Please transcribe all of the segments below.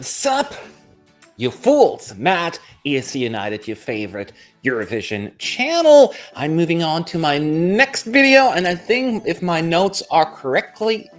Sup, you fools! Matt is United, your favorite Eurovision channel. I'm moving on to my next video, and I think if my notes are correctly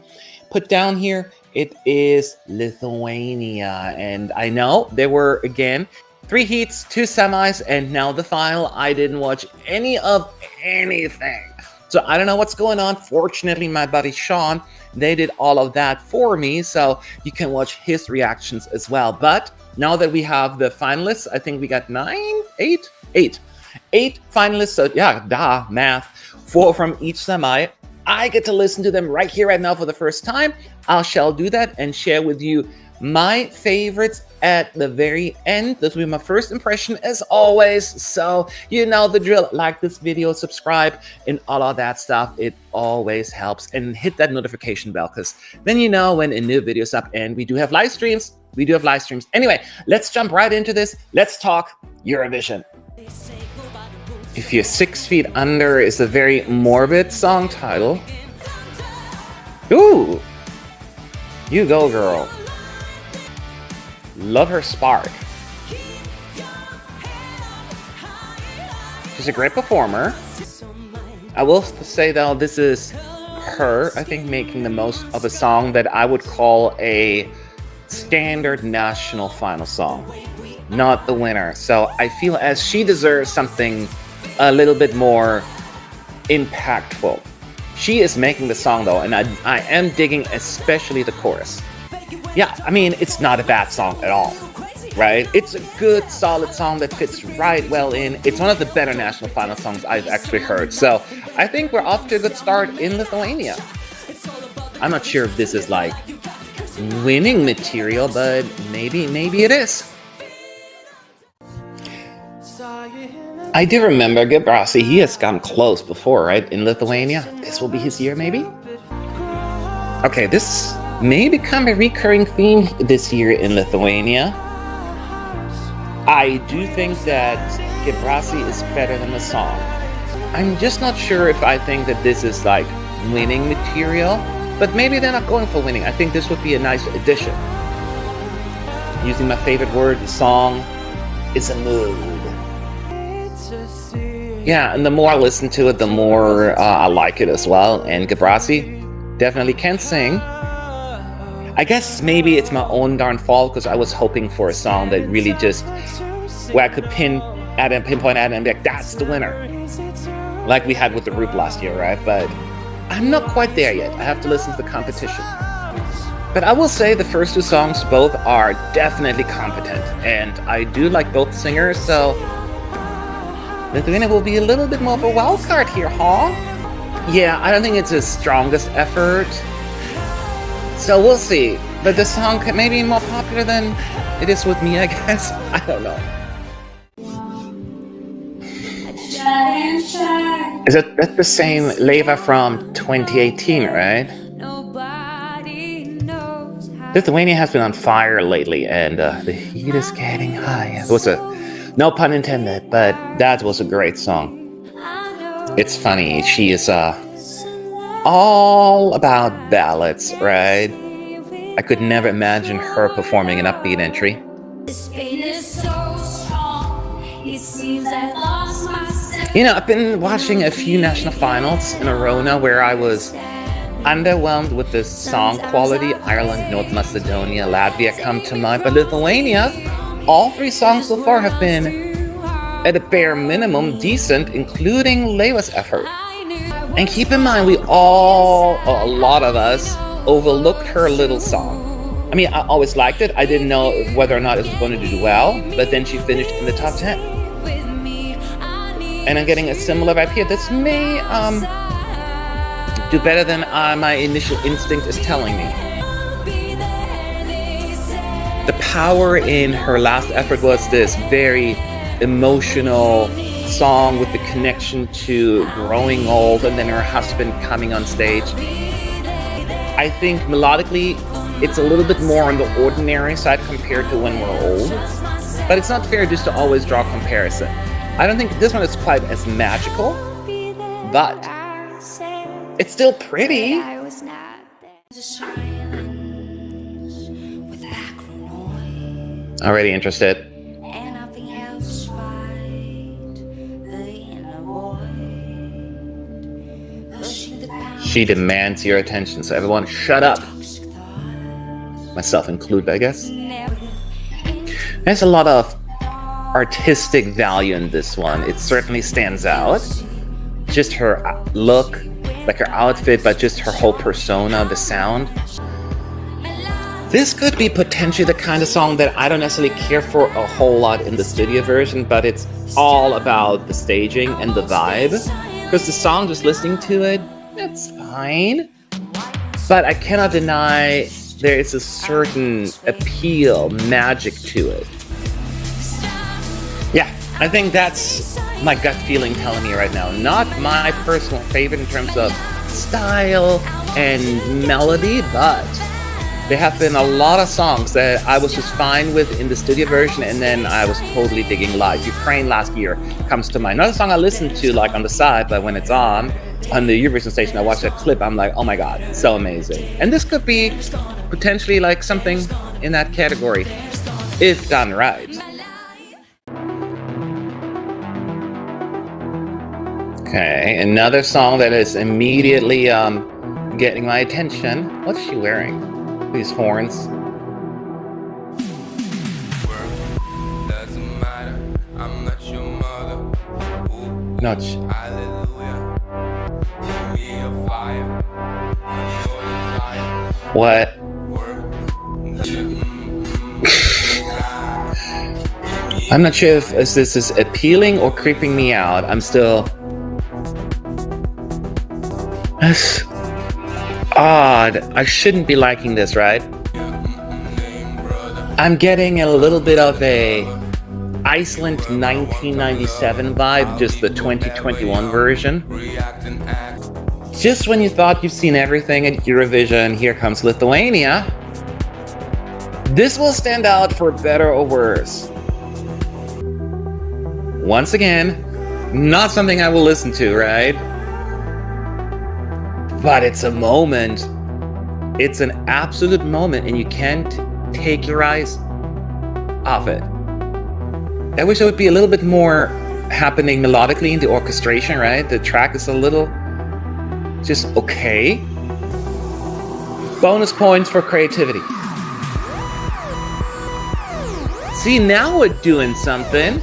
put down here, it is Lithuania. And I know there were, again, 3 heats, 2 semis, and now the final. I didn't watch any of anything, so I don't know what's going on. Fortunately, my buddy Sean, they did all of that for me, so you can watch his reactions as well. But now that we have the finalists, I think we got 8 finalists. So yeah, math. 4 from each semi. I get to listen to them right here, right now for the first time. I shall do that and share with you my favorites at the very end. This will be my first impression as always. So you know the drill. Like this video, subscribe, and all of that stuff. It always helps. And hit that notification bell, because then you know when a new video is up. And we do have live streams. Anyway, let's jump right into this. Let's talk Eurovision. If You're 6 Feet Under is a very morbid song title. Ooh, you go, girl. Love her spark. She's a great performer. I will say though, this is her, I think, making the most of a song that I would call a standard national final song, not the winner. So I feel as she deserves something a little bit more impactful. She is making the song though, and I am digging especially the chorus. Yeah, I mean, it's not a bad song at all, right? It's a good, solid song that fits right well in. It's one of the better national final songs I've actually heard. So I think we're off to a good start in Lithuania. I'm not sure if this is like winning material, but maybe it is. I do remember Gebrasy. He has come close before, right? In Lithuania. This will be his year, maybe? Okay, this may become a recurring theme this year in Lithuania. I do think that Gebrasy is better than the song. I'm just not sure if I think that this is like winning material, but maybe they're not going for winning. I think this would be a nice addition. Using my favorite word, the song is a mood. Yeah, and the more I listen to it, the more I like it as well. And Gebrasy definitely can sing. I guess maybe it's my own darn fault, because I was hoping for a song that really just, where I could pinpoint at it and be like, that's the winner. Like we had with the Rūta last year, right? But I'm not quite there yet. I have to listen to the competition. But I will say the first 2 songs both are definitely competent. And I do like both singers, so Lithuania will be a little bit more of a wild card here, huh? Yeah, I don't think it's his strongest effort. So we'll see. But the song may be more popular than it is with me, I guess. I don't know. That's the same Ieva from 2018, right? Lithuania has been on fire lately, and the heat is getting high. It was no pun intended, but that was a great song. It's funny, she is all about ballads, right? I could never imagine her performing an upbeat entry. You know, I've been watching a few national finals in a row now where I was underwhelmed with the song quality. Ireland, North Macedonia, Latvia come to mind, but Lithuania, all 3 songs so far have been, at a bare minimum, decent, including Ieva's effort. And keep in mind, a lot of us, overlooked her little song. I mean, I always liked it. I didn't know whether or not it was going to do well, but then she finished in the top 10. And I'm getting a similar vibe here. This may do better than my initial instinct is telling me. The power in her last effort was this very emotional song with the connection to growing old and then her husband coming on stage. I think melodically it's a little bit more on the ordinary side compared to When We're Old, but it's not fair just to always draw comparison. I don't think this one is quite as magical, but it's still pretty. Already interested. She demands your attention, so everyone shut up. Myself included, I guess. There's a lot of artistic value in this one. It certainly stands out. Just her look, like her outfit, but just her whole persona, the sound. This could be potentially the kind of song that I don't necessarily care for a whole lot in the studio version, but it's all about the staging and the vibe. Because the song, just listening to it, it's fine. But I cannot deny there is a certain appeal, magic to it. Yeah, I think that's my gut feeling telling me right now. Not my personal favorite in terms of style and melody, but there have been a lot of songs that I was just fine with in the studio version, and then I was totally digging live. Ukraine last year comes to mind. Another song I listened to like on the side, but when it's on the Eurovision station, I watch that clip, I'm like, oh my god, it's so amazing. And this could be potentially like something in that category, if done right. Okay, another song that is immediately getting my attention. What's she wearing? These horns. Not what? I'm not sure if this is appealing or creeping me out. I'm still... That's odd. I shouldn't be liking this, right? I'm getting a little bit of a Iceland 1997 vibe, just the 2021 version. Just when you thought you've seen everything at Eurovision, here comes Lithuania. This will stand out for better or worse. Once again, not something I will listen to, right? But it's a moment. It's an absolute moment, and you can't take your eyes off it. I wish there would be a little bit more happening melodically in the orchestration, right? The track is a little just okay. Bonus points for creativity. See, now we're doing something.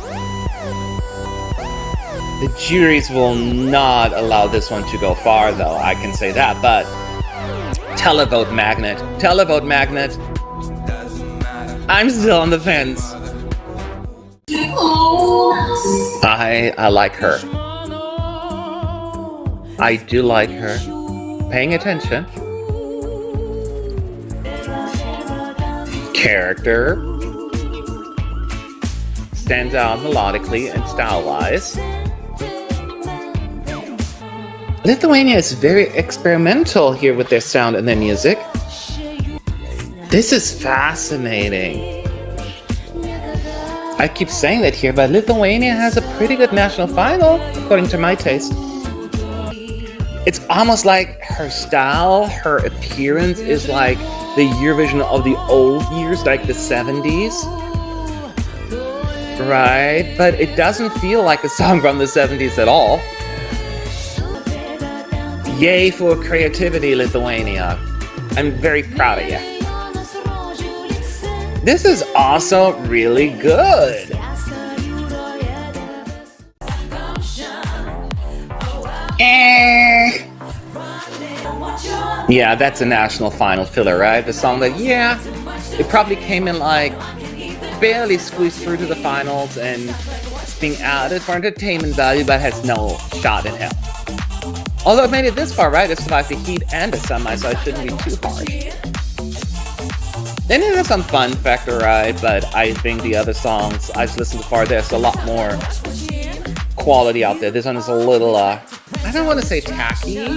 The juries will not allow this one to go far, though, I can say that, but televote magnet. Televote magnet. I'm still on the fence. I like her. I do like her. Paying attention. Character. Stands out melodically and style-wise. Lithuania is very experimental here with their sound and their music. This is fascinating. I keep saying that here, but Lithuania has a pretty good national final, according to my taste. It's almost like her style, her appearance is like the Eurovision of the old years, like the 70s. Right? But it doesn't feel like a song from the 70s at all. Yay for creativity, Lithuania. I'm very proud of you. This is also really good. Yeah, that's a national final filler, right? The song that, yeah, it probably came in like barely squeezed through to the finals and it's being added for entertainment value, but has no shot in hell. Although it made it this far, right? It survived the heat and the semi, so it shouldn't be too harsh. Then it has some fun factor, right? But I think the other songs I've listened to far, there's a lot more quality out there. This one is a little, I don't want to say tacky.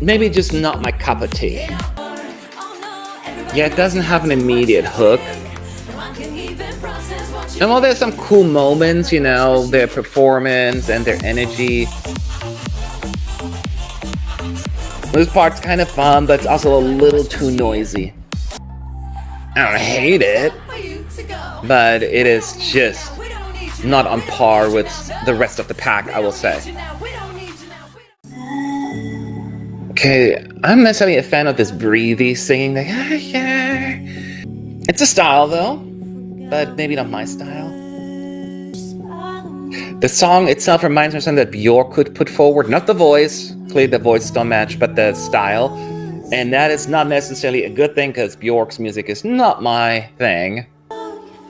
Maybe just not my cup of tea. Yeah, it doesn't have an immediate hook. And while there's some cool moments, you know, their performance and their energy, this part's kind of fun, but it's also a little too noisy. I don't hate it, but it is just not on par with the rest of the pack, I will say. Okay, I'm not necessarily a fan of this breathy singing. Like, yeah. It's a style though, but maybe not my style. The song itself reminds me of something that Björk could put forward. Not the voice, clearly the voice don't match, but the style. And that is not necessarily a good thing because Björk's music is not my thing.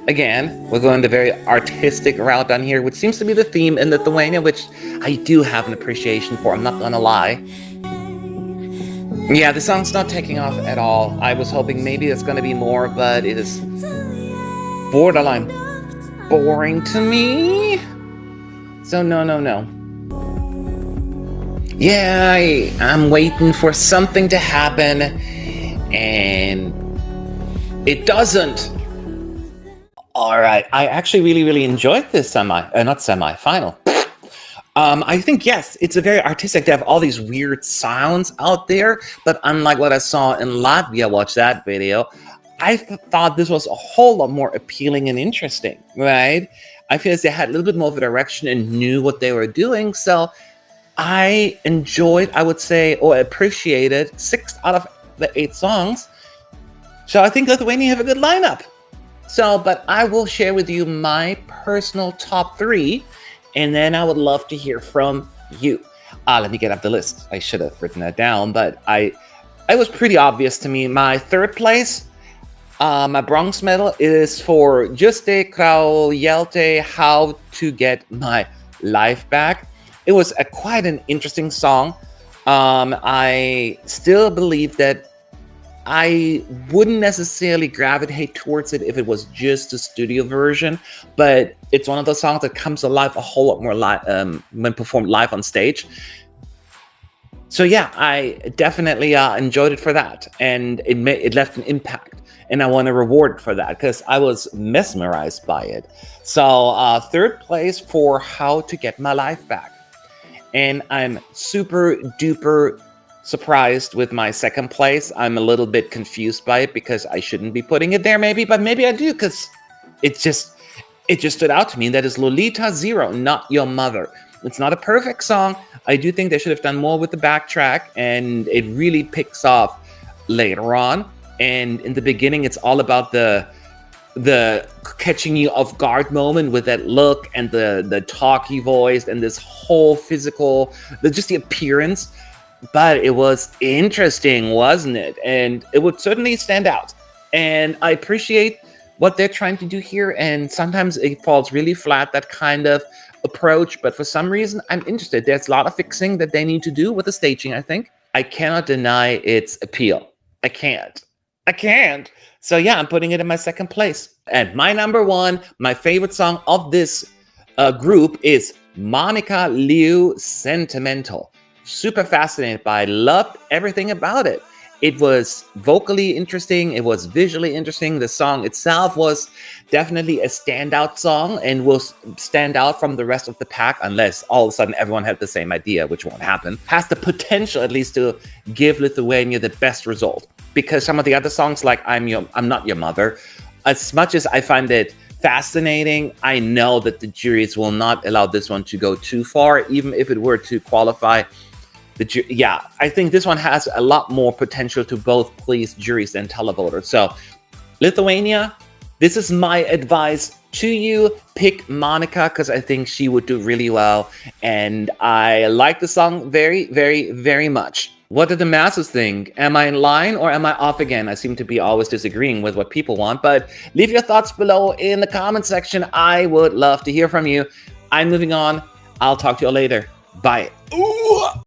Again, we're going the very artistic route on here, which seems to be the theme in Lithuania, which I do have an appreciation for, I'm not gonna lie. Yeah, the song's not taking off at all. I was hoping maybe it's gonna be more, but it is borderline boring to me. So no. Yeah, I'm waiting for something to happen, and it doesn't. All right, I actually really enjoyed this final. I think, yes, it's a very artistic. They have all these weird sounds out there, but unlike what I saw in Latvia, watch that video, I thought this was a whole lot more appealing and interesting, right? I feel as they had a little bit more of a direction and knew what they were doing, so I enjoyed, I would say, or appreciated 6 out of the 8 songs. So I think Lithuania have a good lineup. So, but I will share with you my personal top 3, and then I would love to hear from you. Let me get up the list. I should have written that down, but it was pretty obvious to me. My 3rd place, my bronze medal is for Justė, Kraujelytė, How to Get My Life Back. It was quite an interesting song. I still believe that I wouldn't necessarily gravitate towards it if it was just a studio version, but it's one of those songs that comes alive a whole lot more when performed live on stage. So yeah, I definitely enjoyed it for that, and it left an impact, and I want to reward it for that because I was mesmerized by it. So 3rd place for How to Get My Life Back, and I'm super duper surprised with my 2nd place. I'm a little bit confused by it because I shouldn't be putting it there maybe, but maybe I do because it just stood out to me. That is Lolita 0, Not Your Mother. It's not a perfect song. I do think they should have done more with the backtrack, and it really picks off later on. And in the beginning, it's all about the catching you off guard moment with that look and the talky voice and this whole physical, just the appearance. But it was interesting, wasn't it? And it would certainly stand out. And I appreciate what they're trying to do here. And sometimes it falls really flat, that kind of approach. But for some reason, I'm interested. There's a lot of fixing that they need to do with the staging, I think. I cannot deny its appeal. I can't. So yeah, I'm putting it in my 2nd place. And my number 1, my favorite song of this group is Monika Liu, Sentimental. Super fascinated by it. Loved everything about it. It was vocally interesting. It was visually interesting. The song itself was definitely a standout song and will stand out from the rest of the pack unless all of a sudden everyone had the same idea, which won't happen. Has the potential at least to give Lithuania the best result. Because some of the other songs like I'm Not Your Mother, as much as I find it fascinating, I know that the juries will not allow this one to go too far, even if it were to qualify. Yeah, I think this one has a lot more potential to both please juries and televoters. So, Lithuania, this is my advice to you. Pick Monika because I think she would do really well. And I like the song very much. What did the masses think? Am I in line or am I off again? I seem to be always disagreeing with what people want, but leave your thoughts below in the comment section. I would love to hear from you. I'm moving on. I'll talk to you later. Bye. Ooh.